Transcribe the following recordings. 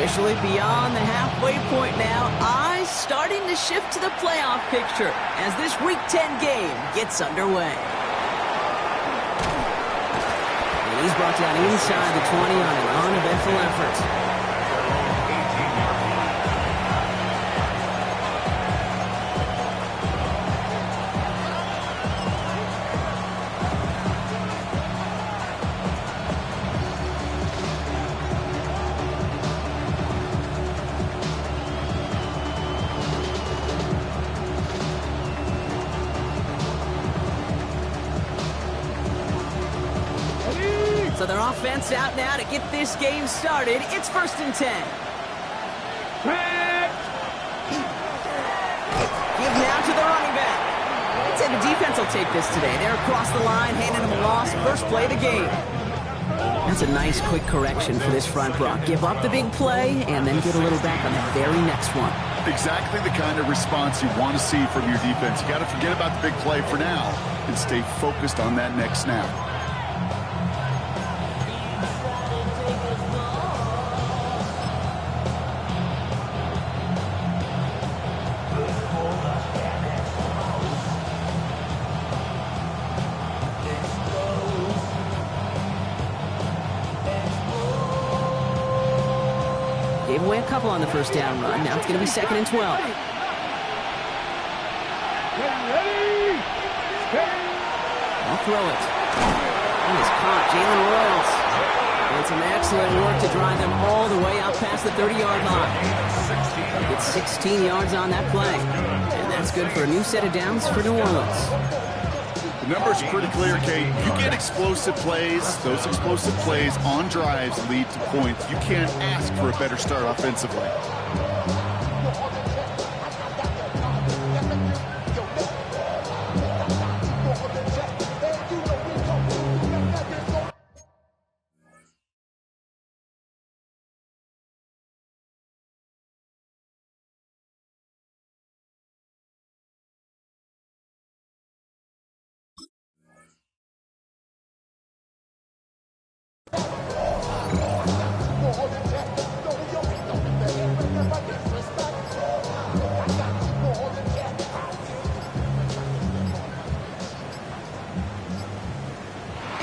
Officially beyond the halfway point now, eyes starting to shift to the playoff picture as this Week 10 game gets underway. And he's brought down inside the 20 on an uneventful effort. So their offense out now to get this game started. It's 1st and 10. Give now to the running back. I'd say the defense will take this today. They're across the line, handing them a loss. First play of the game. That's a nice quick correction for this front, Brock. Give up the big play and then get a little back on the very next one. Exactly the kind of response you want to see from your defense. You got to forget about the big play for now and stay focused on that next snap. Gave away a couple on the first down run. Now it's going to be 2nd and 12. Ball throw it. And it's caught. Jalen Royals. And some excellent work to drive them all the way out past the 30-yard line. Gets 16 yards on that play. And that's good for a new set of downs for New Orleans. The number's pretty clear, Kate. You get explosive plays. Those explosive plays on drives lead to points. You can't ask for a better start offensively.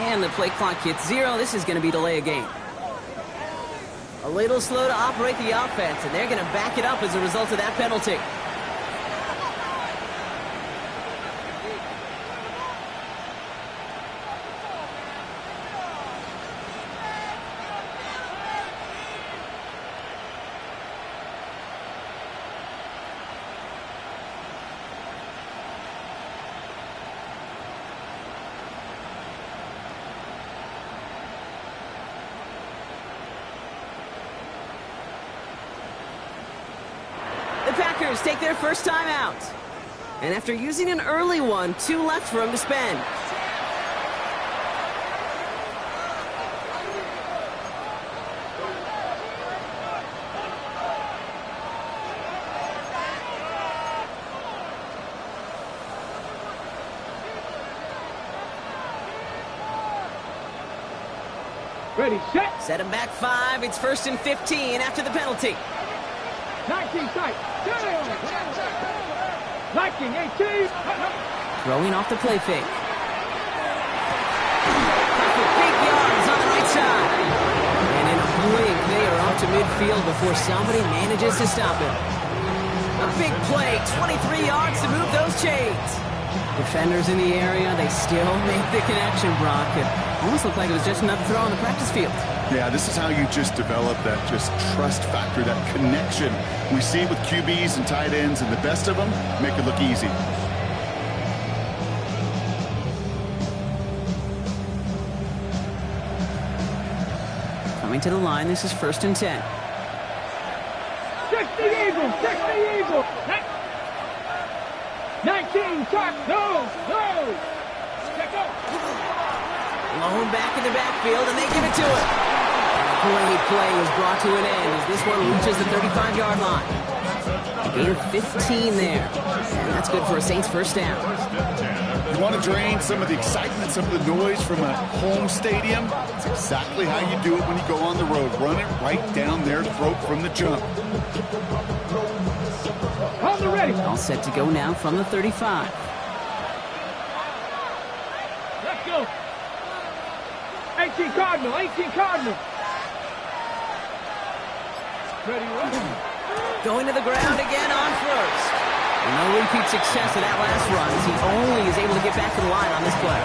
And the play clock hits 0. This is going to be delay a game. A little slow to operate the offense, and they're going to back it up as a result of that penalty. The Packers take their first time out. And after using an early one, 2 left for them to spend. Ready, set. Set him back 5. It's 1st and 15 after the penalty. 19 tight. Liking 18. Throwing off the play fake. For big yards on the right side. And in a blink, they are up to midfield before somebody manages to stop him. A big play, 23 yards to move those chains. Defenders in the area, they still make the connection, Brock. It almost looked like it was just another throw on the practice field. Yeah, this is how you just develop that just trust factor, that connection. We see it with QBs and tight ends, and the best of them make it look easy. Coming to the line, this is 1st and 10. 60 Eagles, 60 Eagles. 19, touch, no. Check out. Blown back in the backfield, and they give it to him. Great play is brought to an end as this one reaches the 35-yard line. A gain of 15 there. And that's good for a Saints first down. You want to drain some of the excitement, some of the noise from a home stadium? It's exactly how you do it when you go on the road. Run it right down their throat from the jump. On the ready. All set to go now from the 35. Let's go. 18 Cardinal, 18 Cardinal. Ready, run. Going to the ground again on first. And no repeat success of that last run as he only is able to get back to the line on this play.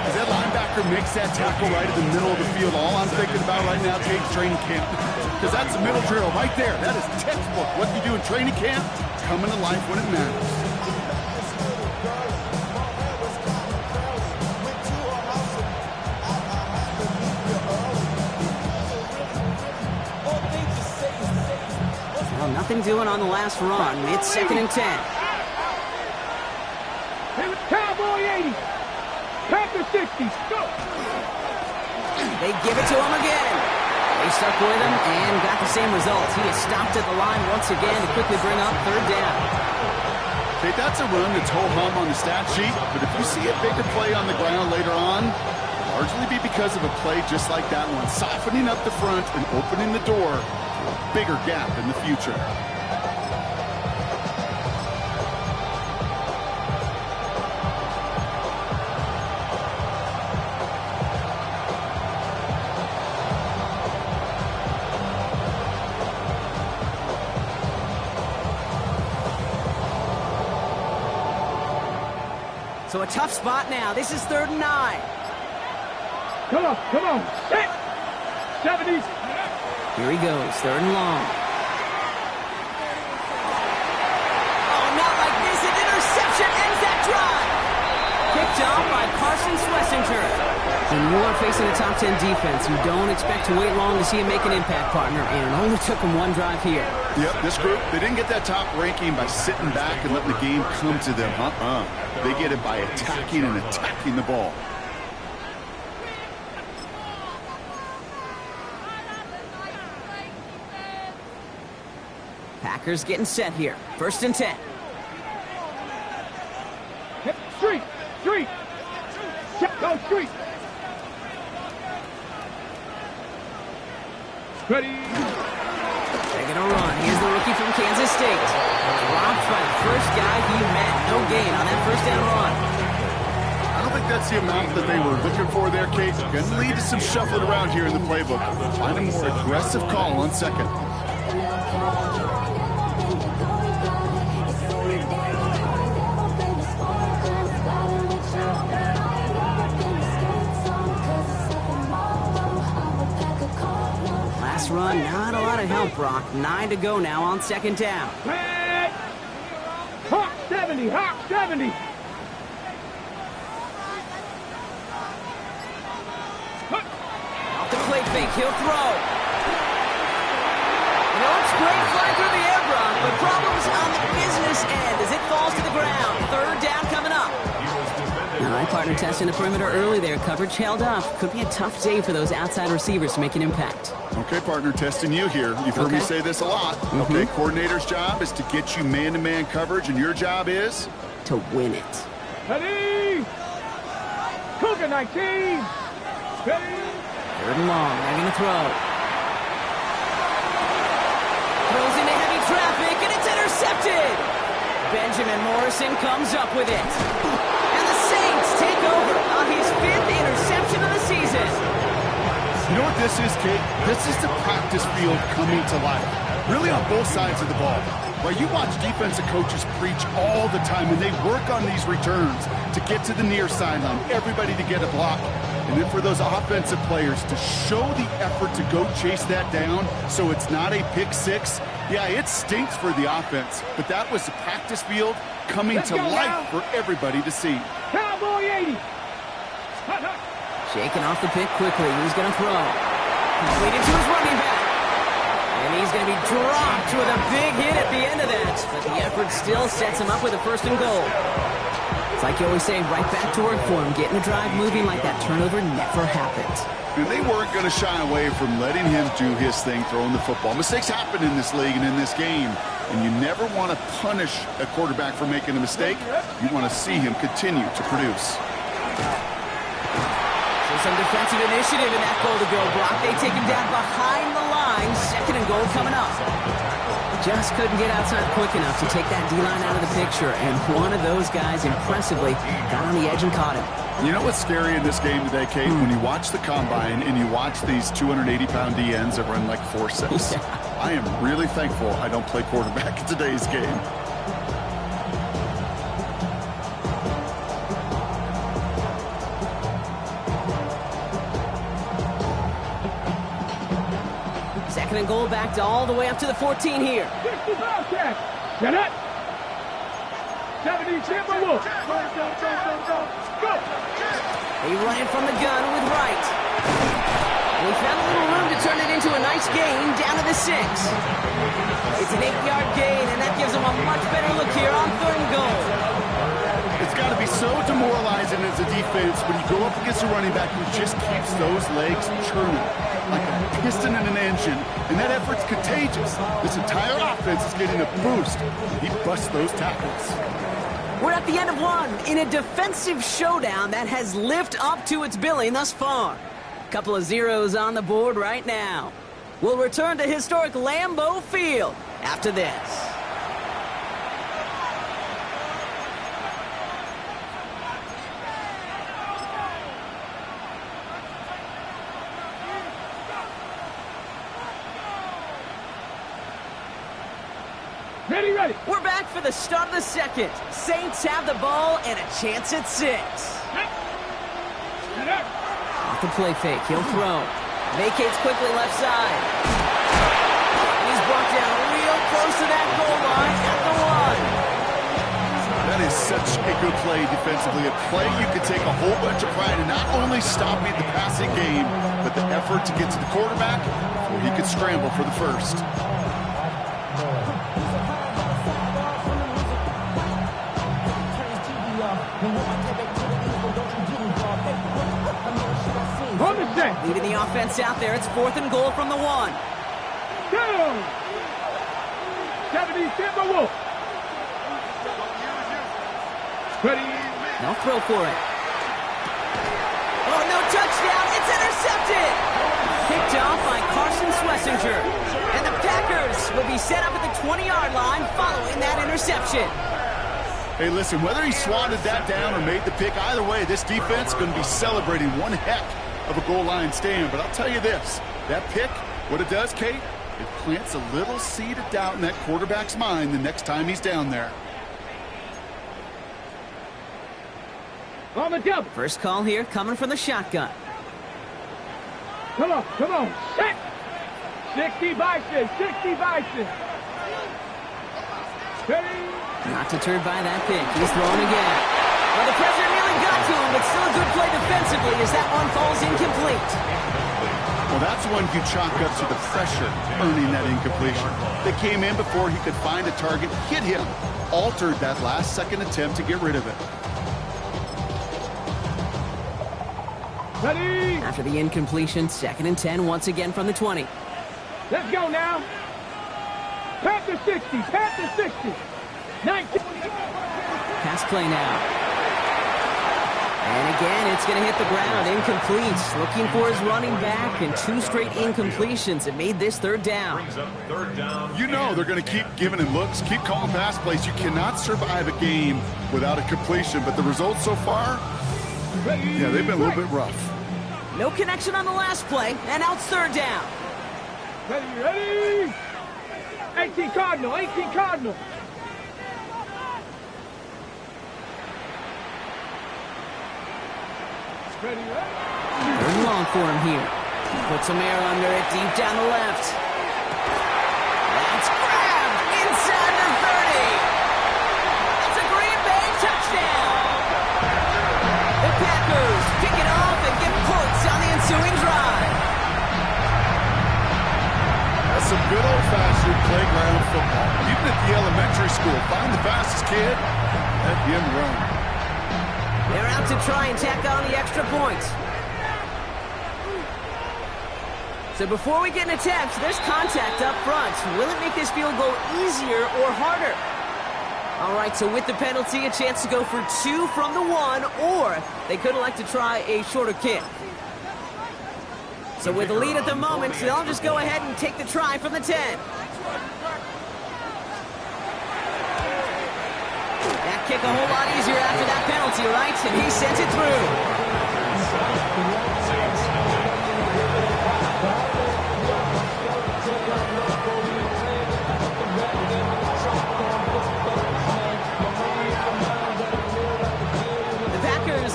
If that linebacker makes that tackle right in the middle of the field, all I'm thinking about right now, Kate, training camp. Because that's a middle drill right there. That is textbook. What you do in training camp, coming to life when it matters. Well, nothing doing on the last run. It's 2nd and 10. Cowboy 80. Packer 60. Go. They give it to him again. They stuck with him and got the same result. He is stopped at the line once again to quickly bring up 3rd down. Okay, that's a run that's ho-hum on the stat sheet, but if you see a bigger play on the ground later on, largely be because of a play just like that one, softening up the front and opening the door for a bigger gap in the future. So a tough spot now. This is 3rd and 9. Come on, come on. Set. 70s. Here he goes, 3rd and long. Oh, not like this. An interception ends that drive. Picked off by Carson Schlesinger. When you are facing a top 10 defense, you don't expect to wait long to see him make an impact, partner, and it only took him one drive here. Yep, this group, they didn't get that top ranking by sitting back and letting the game come to them. They get it by attacking and attacking the ball. Packers getting set here. 1st and 10. Street. Street. Go street. Ready. Taking a run. Here's the rookie from Kansas State. Dropped by the first guy he met. No gain on that 1st down run. I don't think that's the amount that they were looking for there, Kate. Going to lead to some shuffling around here in the playbook. Find a more aggressive call on 2nd. Last run, not a lot of help, Brock. 9 to go now on 2nd down. Red. Hawk 70. Hawk 70. Off the play fake, he'll throw. You know, it's great flying through the air, Brock, but problems on the business end as it falls to the ground. 3rd down coming up. All right, partner, testing the perimeter early there. Coverage held up. Could be a tough day for those outside receivers to make an impact. Okay, partner, testing you here. You've heard me say this a lot. Okay, coordinator's job is to get you man-to-man coverage, and your job is? To win it. Ready. Cougar 19. Ready. 3rd and long. They're going to throw. Throws into heavy traffic, and it's intercepted. Benjamin Morrison comes up with it. And the Saints take over on his 5th interception of the season. You know what this is, Kate? This is the practice field coming to life. Really on both sides of the ball. Right, you watch defensive coaches preach all the time, and they work on these returns to get to the near sideline, everybody to get a block. And then for those offensive players to show the effort to go chase that down so it's not a pick six. Yeah, it stinks for the offense, but that was the practice field coming to life for everybody to see. Cowboy 80. Shaking off the pick quickly. He's going to throw. Completed to his running back. And he's going to be dropped with a big hit at the end of that. But the effort still sets him up with a 1st and goal. like you always say, right back to work for him, getting the drive moving like that turnover never happened. And they weren't going to shy away from letting him do his thing, throwing the football. Mistakes happen in this league and in this game, and you never want to punish a quarterback for making a mistake. You want to see him continue to produce. So some defensive initiative in that goal-to-go block. They take him down behind the line. 2nd and goal coming up. Just couldn't get outside quick enough to take that D-line out of the picture, and one of those guys impressively got on the edge and caught him. You know what's scary in this game today, Kate? When you watch the combine and you watch these 280-pound DNs that run like 4.6. Yeah. I am really thankful I don't play quarterback in today's game. Second and goal, backed all the way up to the 14 here. 60 Bobcat. Get it. 70 Timberwolf. Go. They run it from the gun with Wright. And he found a little room to turn it into a nice gain down to the 6. It's an 8-yard gain, and that gives them a much better look here on 3rd and goal. It's got to be so demoralizing as a defense when you go up against a running back who just keeps those legs churning like a piston in an engine, and that effort's contagious. This entire offense is getting a boost. He busts those tackles. We're at the end of one in a defensive showdown that has lived up to its billing thus far. Couple of zeros on the board right now. We'll return to historic Lambeau Field after this. Ready. We're back for the start of the 2nd. Saints have the ball and a chance at 6. Off the play fake, he'll throw. Vacates quickly left side. He's brought down real close to that goal line at the 1. That is such a good play defensively. A play you could take a whole bunch of pride in, not only stopping the passing game, but the effort to get to the quarterback before he could scramble for the first. Leading the offense out there. It's 4th and goal from the 1. Down. 70 Timberwolf. Ready. They'll throw for it. Oh, no touchdown. It's intercepted. Picked off by Carson Schlesinger. And the Packers will be set up at the 20-yard line following that interception. Hey, listen, whether he swatted that down or made the pick, either way, this defense is going to be celebrating one heck of a goal line stand. But I'll tell you this, that pick, what it does, Kate, it plants a little seed of doubt in that quarterback's mind the next time he's down there. On the double. First call here coming from the shotgun. Come on. Set. 60 Bison. Ready. Not deterred by that pick. He's throwing again. Well, the pressure nearly got to him, but still a good play defensively as that one falls incomplete. Well, that's one you chalk up to the pressure earning that incompletion. They came in before he could find a target, hit him, altered that last-second attempt to get rid of it. Ready. After the incompletion, 2nd and 10 once again from the 20. Let's go now. Panther 60. 19. Pass play now. And again, it's going to hit the ground. Incomplete. Looking for his running back, and 2 straight incompletions have made this 3rd down. You know they're going to keep giving him looks, keep calling pass plays. You cannot survive a game without a completion, but the results so far, yeah, they've been a little bit rough. No connection on the last play, and now it's 3rd down. Ready. 18 Cardinal. Ready. 3rd and long for him here. Puts some air under it, deep down the left. That's grabbed inside the 30. That's a Green Bay touchdown. The Packers pick it off and get points on the ensuing drive. That's some good old-fashioned playground football. Even at the elementary school, find the fastest kid, let him run. They're out to try and tack on the extra point. So before we get an attempt, there's contact up front. Will it make this field goal easier or harder? All right, so with the penalty, a chance to go for 2 from the 1, or they could elect to try a shorter kick. So with the lead at the moment, they'll just go ahead and take the try from the 10. That kick a whole lot easier after that penalty, right? And he sends it through.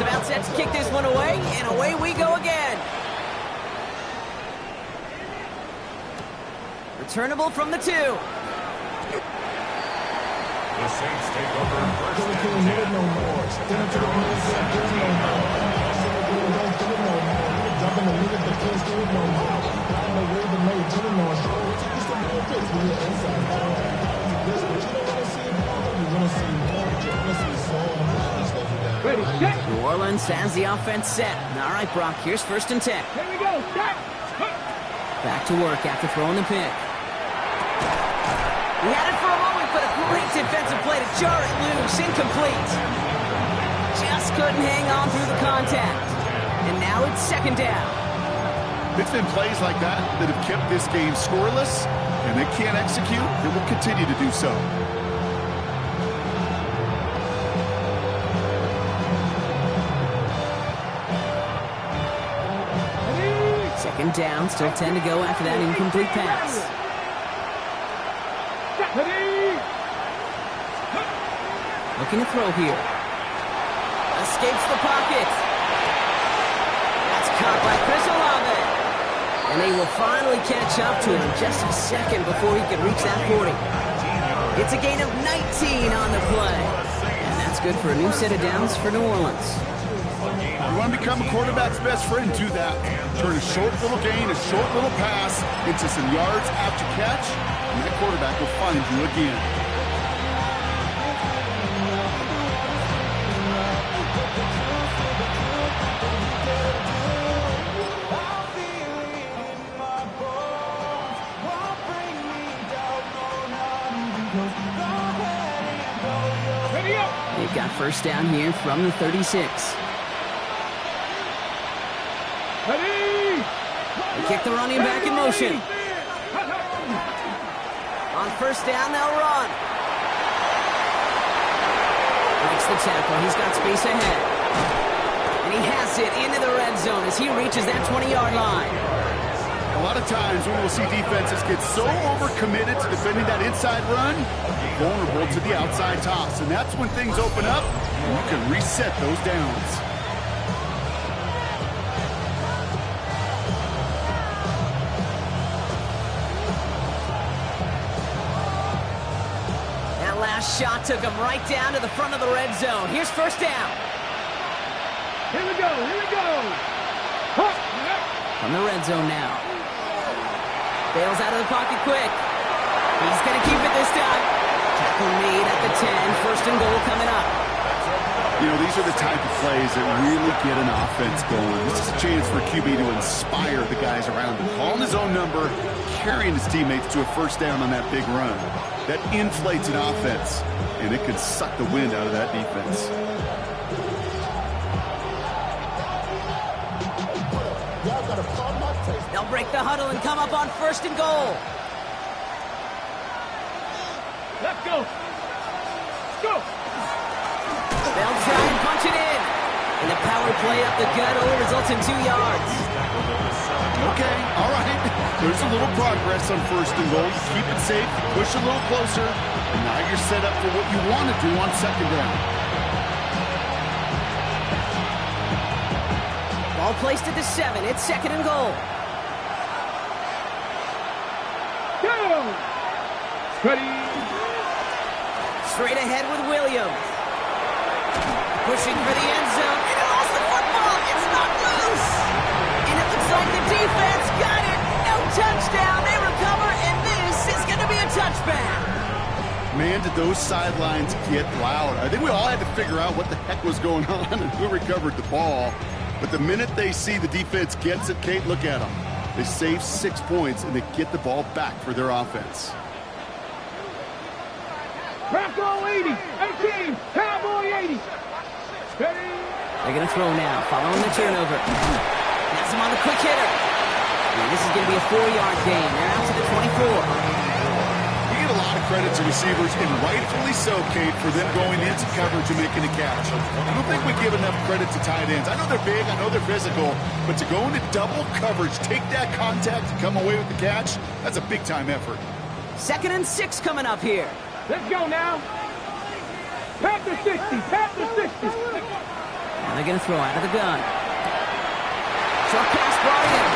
About set to kick this one away, and away we go again. Returnable from the 2. The Saints take over first and 10. Ready, set. New Orleans has the offense set. All right, Brock, here's 1st and 10. Here we go, set. Back to work after throwing the pick. He had it for a moment, but a great defensive play to jar it loose. Incomplete. Just couldn't hang on through the contact. And now it's 2nd down. It's been plays like that that have kept this game scoreless, and they can't execute. They will continue to do so. 2nd down, still 10 to go after that incomplete pass. Looking to throw here. Escapes the pocket. That's caught by Chris Olave. And they will finally catch up to him just a second before he can reach that 40. It's a gain of 19 on the play. And that's good for a new set of downs for New Orleans. You want to become a quarterback's best friend, do that. Turn a short little gain, a short little pass into some yards after catch, and that quarterback will find you again. They've got 1st down here from the 36. They kick the running back in motion. On 1st down, they'll run. Breaks the tackle. He's got space ahead. And he has it into the red zone as he reaches that 20-yard line. A lot of times we will see defenses get so overcommitted to defending that inside run, vulnerable to the outside toss. And that's when things open up, and you can reset those downs. Shot took him right down to the front of the red zone. Here's 1st down. Here we go, here we go. From the red zone now. Bails out of the pocket quick. He's going to keep it this time. Tackle made at the 10. 1st and goal coming up. You know, these are the type of plays that really get an offense going. This is a chance for QB to inspire the guys around him. Calling his own number, carrying his teammates to a 1st down on that big run. That inflates an offense, and it can suck the wind out of that defense. They'll break the huddle and come up on 1st and goal. Let's go. Go. They'll try and punch it in. And the power play up the gut only results in 2 yards. Okay, all right. There's a little progress on 1st and goal. You keep it safe, you push a little closer, and now you're set up for what you want to do on 2nd down. Ball placed at the 7. It's 2nd and goal. Go. Ready. Straight ahead with Williams. Pushing for the end zone. And he lost the football. It's not loose. And it looks like the defense got it. No touchdown. They recover, and this is going to be a touchback. Man, did those sidelines get loud. I think we all had to figure out what the heck was going on and who recovered the ball. But the minute they see the defense gets it, Kate, look at them. They save 6 points, and they get the ball back for their offense. Bronco 80, 18, Cowboy 80. Steady. They're going to throw now, following the turnover. That's him on the quick hitter. And this is going to be a 4-yard gain. They're out to the 24. You get a lot of credit to receivers, and rightfully so, Kate, for them going into coverage and making a catch. I don't think we give enough credit to tight ends. I know they're big, I know they're physical, but to go into double coverage, take that contact, and come away with the catch, that's a big-time effort. 2nd and 6 coming up here. Let's go now. Pat the 60, pat the 60. And they're going to throw out of the gun. Short pass brought in.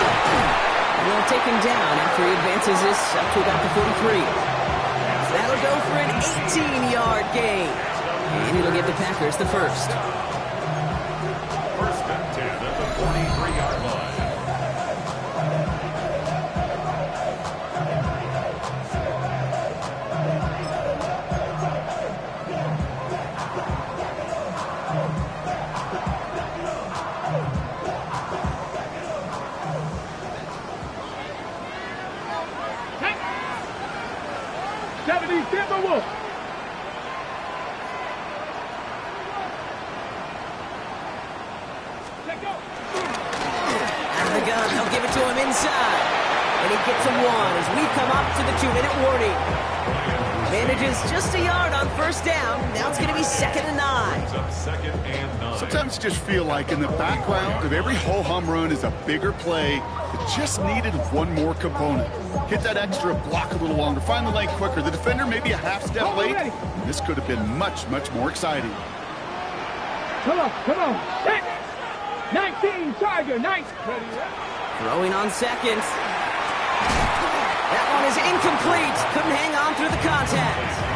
And they'll take him down after he advances this up to about the 43. That'll go for an 18-yard gain. And it'll give the Packers the first. First and 10 at the 43-yard line. Timberwolves. Out of the gun, they'll give it to him inside. And he gets a 1 as we come up to the 2-minute warning. Manages just a yard on first down. Now it's going to be 2nd and 9. Second and 9. Sometimes you just feel like in the background of every ho-hum run is a bigger play. It just needed one more component. Hit that extra block a little longer. Find the lane quicker. The defender maybe a half step late. And this could have been much, much more exciting. Come on, come on. 19, Tiger, 19. Throwing on seconds. That one is incomplete. Couldn't hang on through the contact.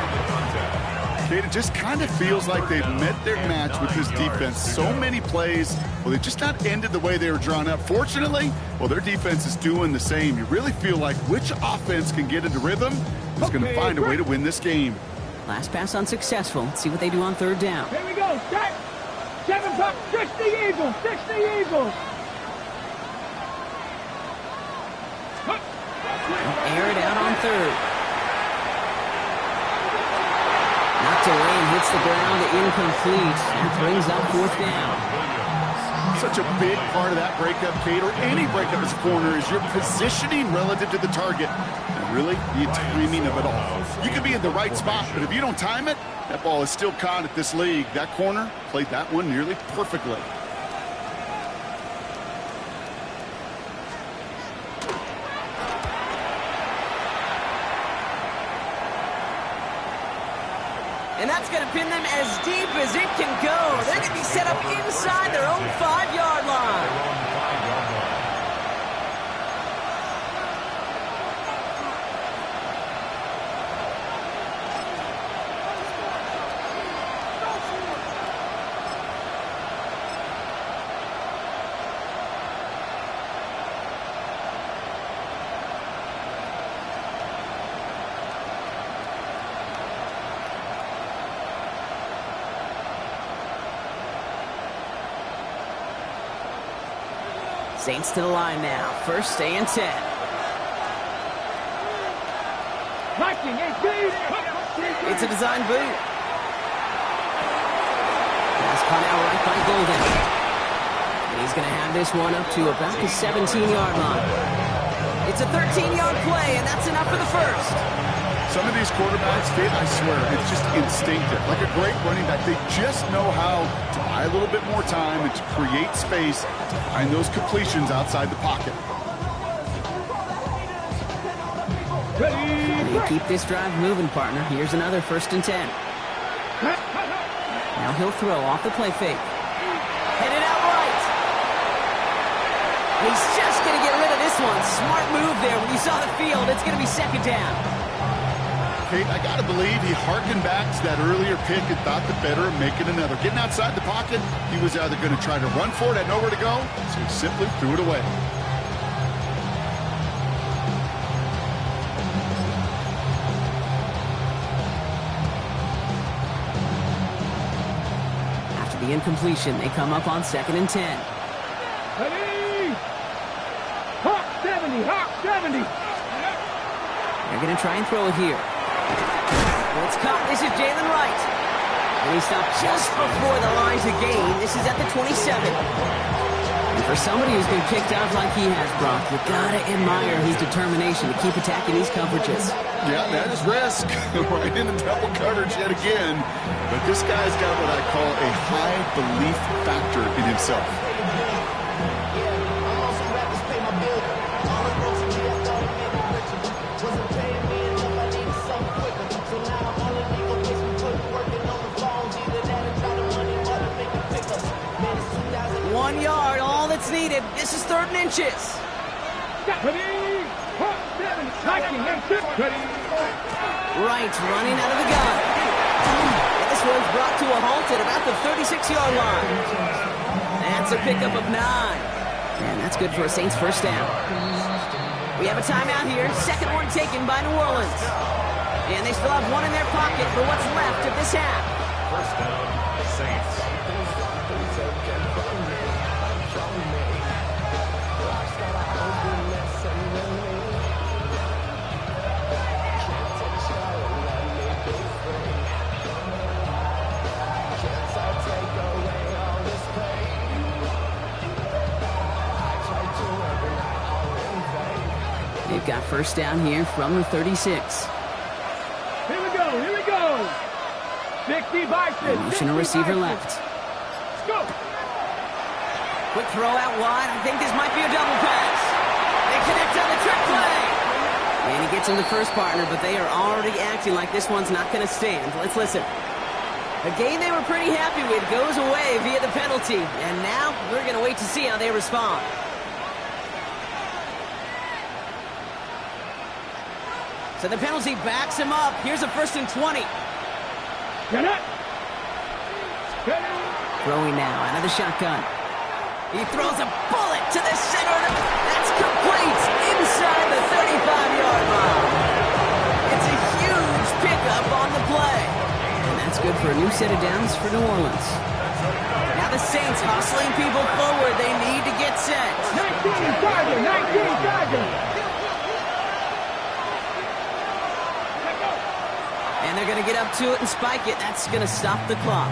Kate, it just kind of feels like they've met their match with this defense. So many plays, well, they just not ended the way they were drawn up. Fortunately, well, their defense is doing the same. You really feel like which offense can get into rhythm is going to find a way to win this game. Last pass unsuccessful. Let's see what they do on 3rd down. Here we go. 7 puck. 60 Eagles. 60 Eagles. Air it out on 3rd. Knocked away and hits the ground, incomplete. That brings up 4th down. Such a big part of that breakup, Kate, or any breakup as a corner, is your positioning relative to the target. And really, the timing of it all. You can be in the right spot, but if you don't time it, that ball is still caught at this league. That corner played that one nearly perfectly. And that's going to pin them as deep as it can go. They're going to be set up inside their own 5-yard line. Saints to the line now. 1st and 10. It's a design boot. Pass caught out right by Golden. And he's going to have this one up to about the 17-yard line. It's a 13-yard play, and that's enough for the first. Some of these quarterbacks, Kate, I swear, it's just instinctive. Like a great running back, they just know how to buy a little bit more time and to create space to find those completions outside the pocket. And you keep this drive moving, partner. Here's another 1st and 10. Now he'll throw off the play fake. Headed out right. He's just going to get rid of this one. Smart move there. When you saw the field, it's going to be 2nd down. Kate, I got to believe he harkened back to that earlier pick and thought the better of making another. Getting outside the pocket, he was either going to try to run for it, had nowhere to go, so he simply threw it away. the incompletion. They come up on 2nd and 10. Ready? Hawk 70, Hawk 70. They're going to try and throw it here. Well, it's caught. This is Jalen Wright. And he stopped just before the line to gain. This is at the 27. And for somebody who's been picked off like he has, Brock, you gotta admire his determination to keep attacking these coverages. Yeah, that is risk. Right in the double coverage yet again. But this guy's got what I call a high belief factor in himself. Needed. This is 3rd and inches. Ready? Hawk 70. Ready? Wright running out of the gun. This one's brought to a halt at about the 36-yard line. That's a pickup of 9. And that's good for a Saints first down. We have a timeout here. 2nd one taken by New Orleans. And they still have one in their pocket for what's left of this half. First down, Saints. They've got first down here from the 36. Here we go, here we go. 60 Bison. Motion a receiver left. Let's go. Quick throw out wide. I think this might be a double pass. They connect on the trick play. And he gets him the first partner, but they are already acting like this one's not going to stand. Let's listen. A game they were pretty happy with goes away via the penalty. And now we're going to wait to see how they respond. So the penalty backs him up. Here's a 1st and 20. Get it. Throwing now out of the shotgun. He throws a bullet to the center. That's complete inside the 35-yard line. It's a huge pickup on the play. And that's good for a new set of downs for New Orleans. Now the Saints hustling people forward. They need to get set. 19 Tiger, 19 Tiger. And they're going to get up to it and spike it. That's going to stop the clock.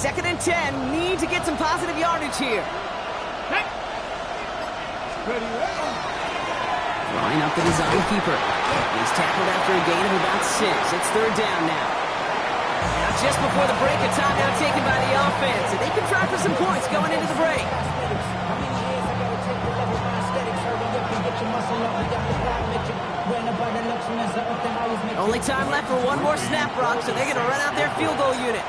Second and 10. Need to get some positive yardage here. Drawing up the design keeper. He's tackled after a gain of about 6. It's 3rd down now. Now just before the break, a timeout taken by the offense. And they can try for some points going into the break. Only time left for one more snap, Brock, so they're going to run out their field goal unit.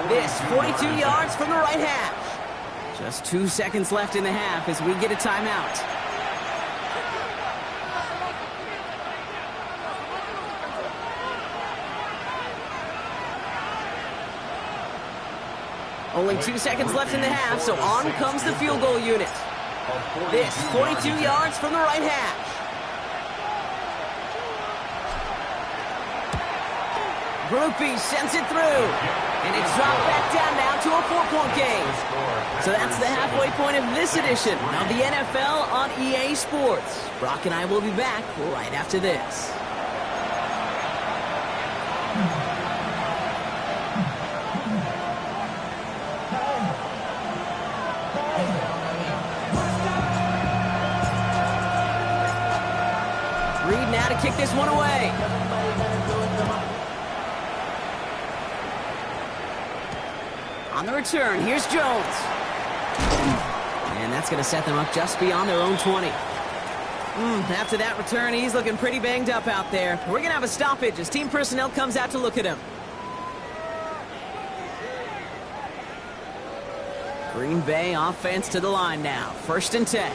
This, 42 yards from the right hash. Just 2 seconds left in the half as we get a timeout. Only 2 seconds left in the half, so on comes the field goal unit. This, 42 yards from the right hash. Groupie sends it through. And it's dropped back down now to a 4-point game. So that's the halfway point of this edition of the NFL on EA Sports. Brock and I will be back right after this. Reed now to kick this one away. On the return, here's Jones. And that's going to set them up just beyond their own 20. After that return, he's looking pretty banged up out there. We're going to have a stoppage as team personnel comes out to look at him. Green Bay offense to the line now. 1st and 10.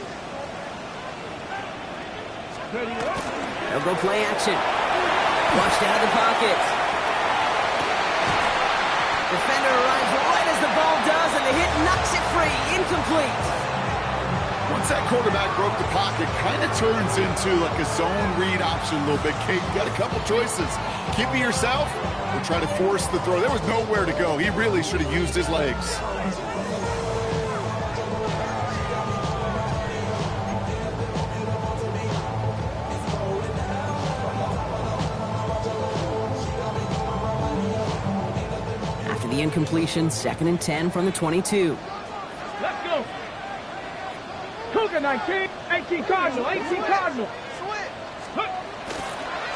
They'll go play action. Flushed out of the pocket. Defender arrives right as the ball does, and the hit knocks it free. Incomplete. Once that quarterback broke the pocket, kind of turns into like a zone read option a little bit. Kate, you got a couple choices. Keep it yourself or try to force the throw. There was nowhere to go. He really should have used his legs. After the incompletion, 2nd and 10 from the 22. Let's go. Cougar 19, 18 Cardinal, 18 Cardinal.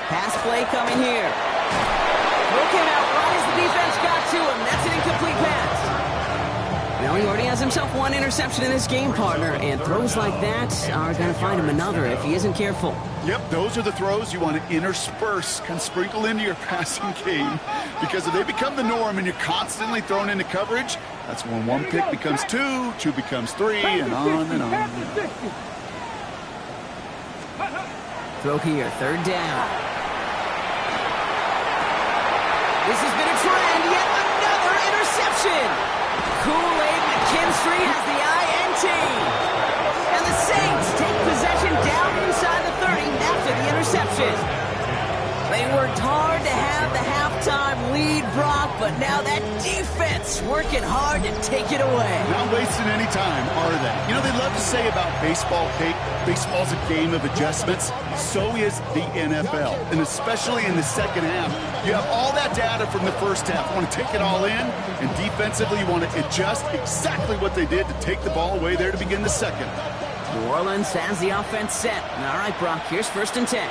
Pass play coming here. Broke him out right as the defense got to him. That's an incomplete pass. Now he already has himself one interception in this game, partner, and throws like that are going to find him another if he isn't careful. Yep, those are the throws you want to intersperse, kind of sprinkle into your passing game, because if they become the norm and you're constantly thrown into coverage, that's when one pick becomes two, two becomes three, and on and on. Throw here, 3rd down. This has been a trend, yet another interception. Kool-Aid McKinstry has the INT. And the Saints take possession down inside the 30 after the interception. They worked hard to have the halftime lead, Brock, but now that defense working hard to take it away. Not wasting any time, are they? You know, they love to say about baseball, Kate, baseball's a game of adjustments. So is the NFL, and especially in the second half. You have all that data from the first half. You want to take it all in, and defensively you want to adjust exactly what they did to take the ball away there to begin the second. New Orleans has the offense set. All right, Brock, here's 1st and 10.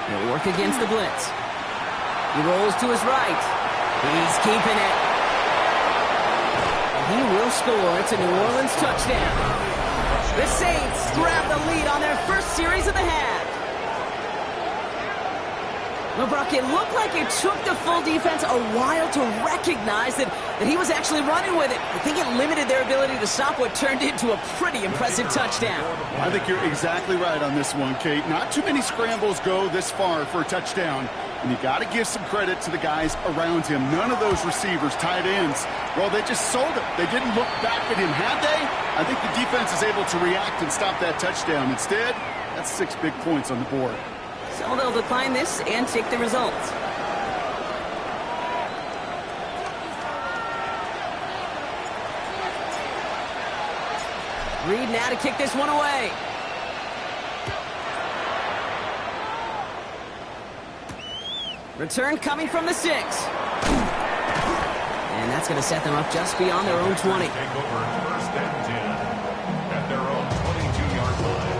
He'll work against the blitz. He rolls to his right. He's keeping it. He will score. It's a New Orleans touchdown. The Saints grab the lead on their first series of the half. Well, Brock, it looked like it took the full defense a while to recognize that he was actually running with it. I think it limited their ability to stop what turned into a pretty impressive touchdown. I think you're exactly right on this one, Kate. Not too many scrambles go this far for a touchdown. And you got to give some credit to the guys around him. None of those receivers, tight ends, well, they just sold it. They didn't look back at him, had they? I think the defense is able to react and stop that touchdown. Instead, that's 6 big points on the board. So they'll decline this and take the results. Reed now to kick this one away. Return coming from the 6. And that's going to set them up just beyond their own 20. Take over 1st and 10 at their own 22-yard line.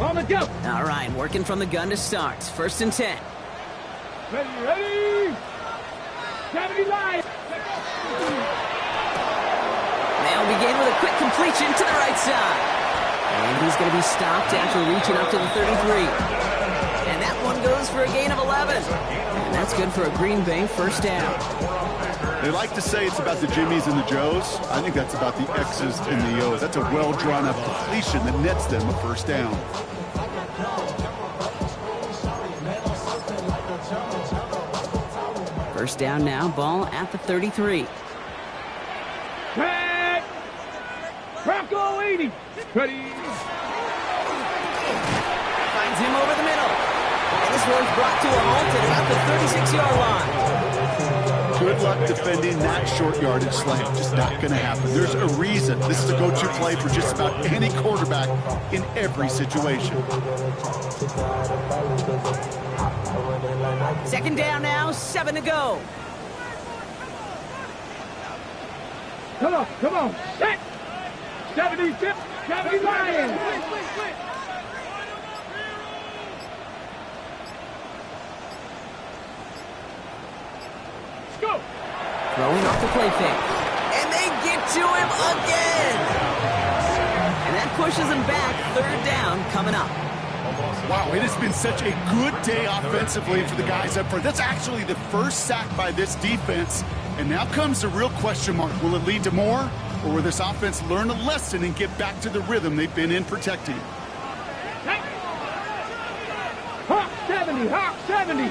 On the go. All right, working from the gun to start. 1st and 10. Ready. 70 line. They'll begin with a quick completion to the right side. And he's going to be stopped after reaching up to the 33. And that one goes for a gain of 11. And that's good for a Green Bay 1st down. They like to say it's about the Jimmies and the Joes. I think that's about the X's and the O's. That's a well-drawn-up completion that nets them a 1st down. First down now, ball at the 33. Back. Bronco 80. Ready. Finds him over the middle. And this one's brought to a halt at about the 36-yard line. Good luck defending that short yardage slant. Just not going to happen. There's a reason this is a go-to play for just about any quarterback in every situation. 2nd down now, 7 to go. Come on. Set. 70 Lions. Go. Throwing off the play fake. And they get to him again. And that pushes him back. Third down coming up. Wow, it has been such a good day offensively for the guys up front. That's actually the first sack by this defense. And now comes the real question mark. Will it lead to more? Or will this offense learn a lesson and get back to the rhythm they've been in protecting? Hawk 70, Hawk 70.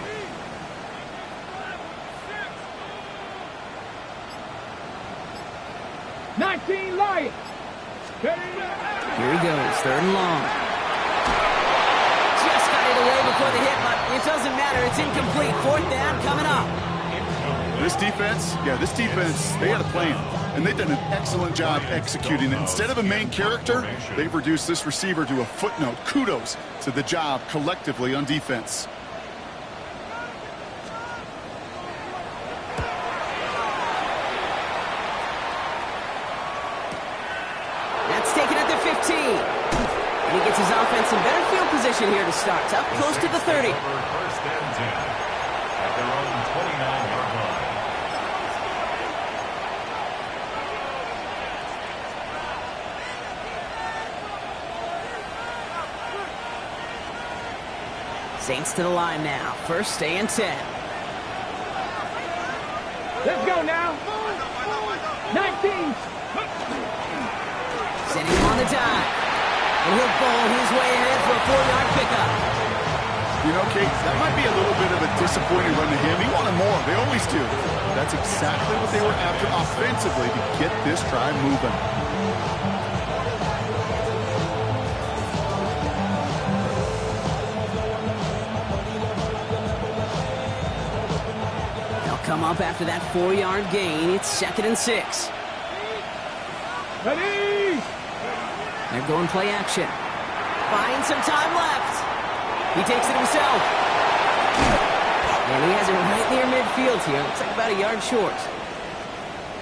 Lions. Here he goes, third and long. Just got it away before the hit, but it doesn't matter. It's incomplete. Fourth down coming up. This defense, they had a plan. And they've done an excellent job executing it. Instead of a main character, they've reduced this receiver to a footnote. Kudos to the job collectively on defense. That's taken at the 15. And he gets his offense in better field position here to start. Up close to the 30. First and 10 at their own 29-yard line. Saints to the line now. First and 10. Let's go now. 19. Sending him on the dive. And he'll bowl his way ahead for a 4-yard pickup. You know, Kate, that might be a little bit of a disappointing run to him. He wanted more. They always do. That's exactly what they were after offensively to get this drive moving. Come up after that 4-yard gain. It's 2nd and 6. Ready? They're going play action. Finds some time left. He takes it himself. And he has it right near midfield here. Looks like about a yard short.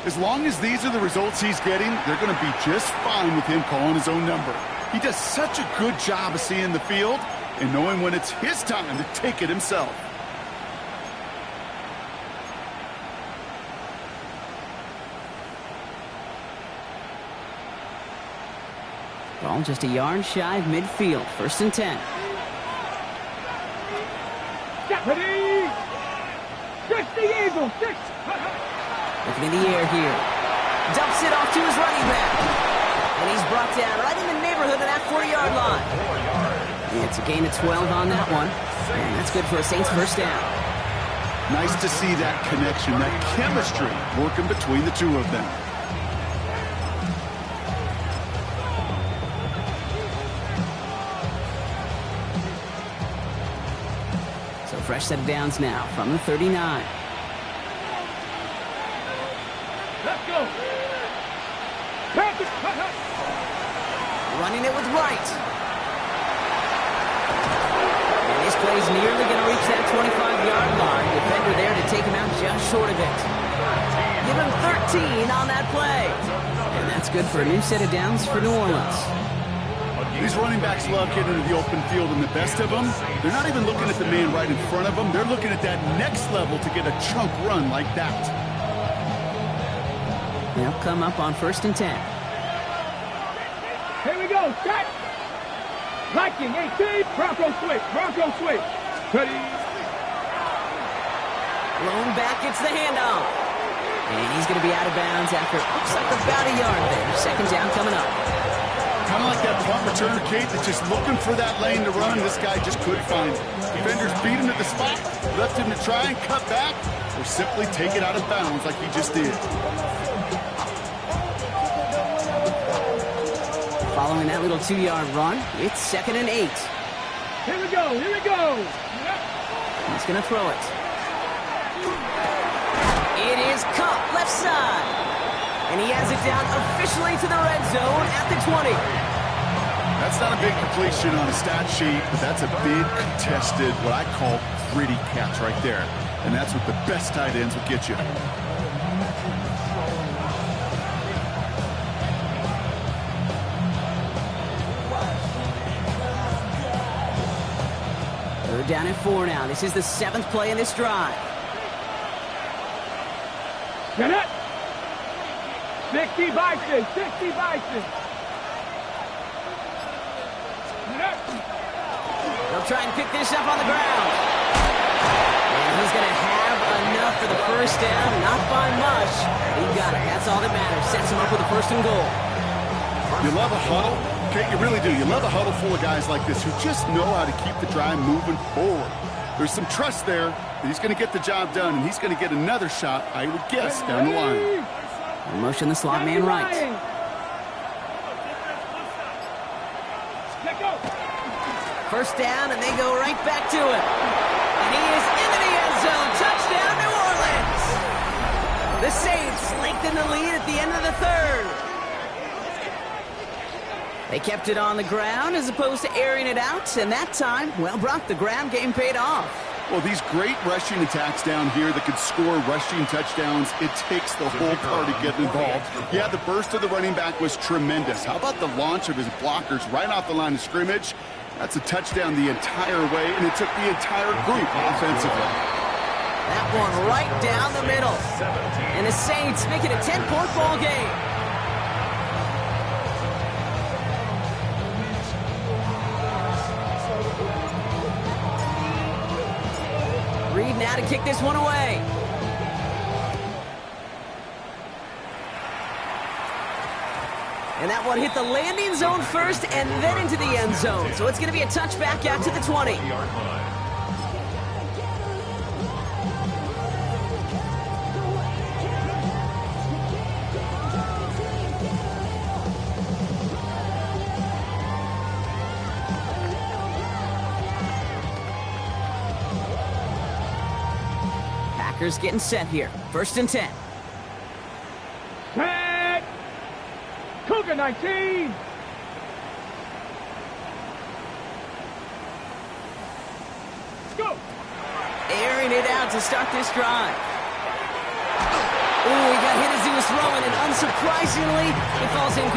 As long as these are the results he's getting, they're going to be just fine with him calling his own number. He does such a good job of seeing the field and knowing when it's his time to take it himself. Ball just a yard shy of midfield. 1st and 10. Ready? 60 Eagles. 6. Looking in the air here. Dumps it off to his running back. And he's brought down right in the neighborhood of that 4-yard line. Yeah, it's a gain of 12 on that one. And that's good for a Saints first down. Nice to see that connection, that chemistry working between the two of them. Fresh set of downs now from the 39. Let's go. Running it with right. And this play's nearly going to reach that 25-yard line. Defender there to take him out just short of it. Give him 13 on that play. And that's good for a new set of downs for New Orleans. These running backs love getting into the open field, and the best of them, they're not even looking at the man right in front of them. They're looking at that next level to get a chunk run like that. They'll come up on 1st and 10. Here we go. Shot. Liking 18. Bronco switch. Bronco switch. Ready? Lone back gets the handoff. And he's going to be out of bounds after looks like about a yard there. 2nd down coming up. Kind of like that punt returner, Kate, that's just looking for that lane to run. This guy just couldn't find it. Defenders beat him at the spot, left him to try and cut back, or simply take it out of bounds like he just did. Following that little 2-yard run, it's 2nd and 8. Here we go. Here we go. He's going to throw it. It is caught left side. And he has it down officially to the red zone at the 20. That's not a big completion on a stat sheet, but that's a big contested, what I call gritty catch right there. And that's what the best tight ends will get you. down at 4 now. This is the 7th play in this drive. Get it. 60 Bison. 60 Bison. Get it. They'll try and pick this up on the ground. And he's going to have enough for the first down. Not by much. He got it. That's all that matters. Sets him up with a 1st and goal. You love a huddle? Okay, you really do. You love a huddle full of guys like this who just know how to keep the drive moving forward. There's some trust there that he's going to get the job done, and he's going to get another shot, I would guess, down the line. Motion the slot man right. First down, and they go right back to it. And he is into the end zone. Touchdown, New Orleans. The Saints lengthen the lead at the end of the 3rd. They kept it on the ground as opposed to airing it out, and that time, well, Brock, the ground game paid off. Well, these great rushing attacks down here that could score rushing touchdowns, it takes the whole party getting involved. Yeah, the burst of the running back was tremendous. How about the launch of his blockers right off the line of scrimmage? That's a touchdown the entire way, and it took the entire group offensively. That one right down the middle. And the Saints make it a 10-point ball game. Reed now to kick this one away. And that one hit the landing zone first and then into the end zone. So it's going to be a touchback out to the 20. Packers getting set here. 1st and 10. Set. Cougar 19. Go. Airing it out to start this drive. Oh, he got hit as he was throwing, and unsurprisingly, it falls incomplete.